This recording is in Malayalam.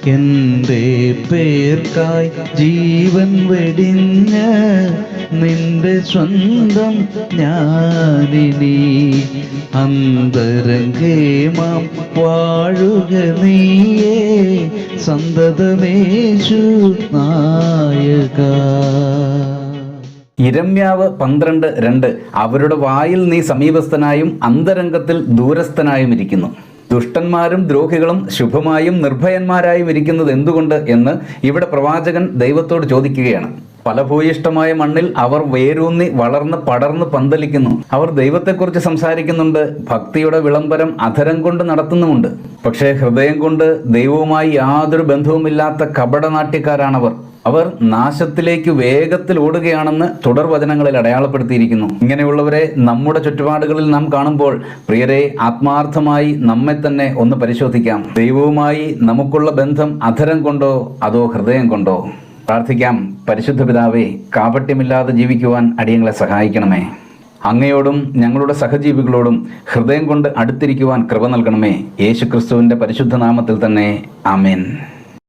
എൻ്റെ പേർക്കായി ജീവൻ വെടിഞ്ഞ നിന്റെ സ്വന്തം ഞാനിനി അന്തരംഗേമാം വാഴുക നീയേ സന്തതമേശു നായക. ഇരമ്യാവ് 12:2 അവരുടെ വായിൽ നീ സമീപസ്ഥനായും അന്തരംഗത്തിൽ ദൂരസ്ഥനായും ഇരിക്കുന്നു. ദുഷ്ടന്മാരും ദ്രോഹികളും ശുഭമായും നിർഭയന്മാരായും ഇരിക്കുന്നത് എന്തുകൊണ്ട് എന്ന് ഇവിടെ പ്രവാചകൻ ദൈവത്തോട് ചോദിക്കുകയാണ്. ഫലഭൂയിഷ്ടമായ മണ്ണിൽ അവർ വേരൂന്നി വളർന്ന് പടർന്ന് പന്തലിക്കുന്നു. അവർ ദൈവത്തെക്കുറിച്ച് സംസാരിക്കുന്നുണ്ട്, ഭക്തിയുടെ വിളംബരം അധരം കൊണ്ട് നടത്തുന്നുമുണ്ട്. പക്ഷേ ഹൃദയം കൊണ്ട് ദൈവവുമായി യാതൊരു ബന്ധവുമില്ലാത്ത കപടനാട്യക്കാരാണവർ. അവർ നാശത്തിലേക്ക് വേഗത്തിൽ ഓടുകയാണെന്ന് തുടർവചനങ്ങളിൽ അടയാളപ്പെടുത്തിയിരിക്കുന്നു. ഇങ്ങനെയുള്ളവരെ നമ്മുടെ ചുറ്റുപാടുകളിൽ നാം കാണുമ്പോൾ പ്രിയരെ, ആത്മാർത്ഥമായി നമ്മെ തന്നെ ഒന്ന് പരിശോധിക്കാം. ദൈവവുമായി നമുക്കുള്ള ബന്ധം അധരം കൊണ്ടോ അതോ ഹൃദയം കൊണ്ടോ? പ്രാർത്ഥിക്കാം. പരിശുദ്ധ പിതാവേ, കാപട്യമില്ലാതെ ജീവിക്കുവാൻ അടിയങ്ങളെ സഹായിക്കണമേ. അങ്ങയോടും ഞങ്ങളുടെ സഹജീവികളോടും ഹൃദയം കൊണ്ട് അടുത്തിരിക്കുവാൻ കൃപ നൽകണമേ. യേശുക്രിസ്തുവിൻ്റെ പരിശുദ്ധ നാമത്തിൽ തന്നെ ആമേൻ.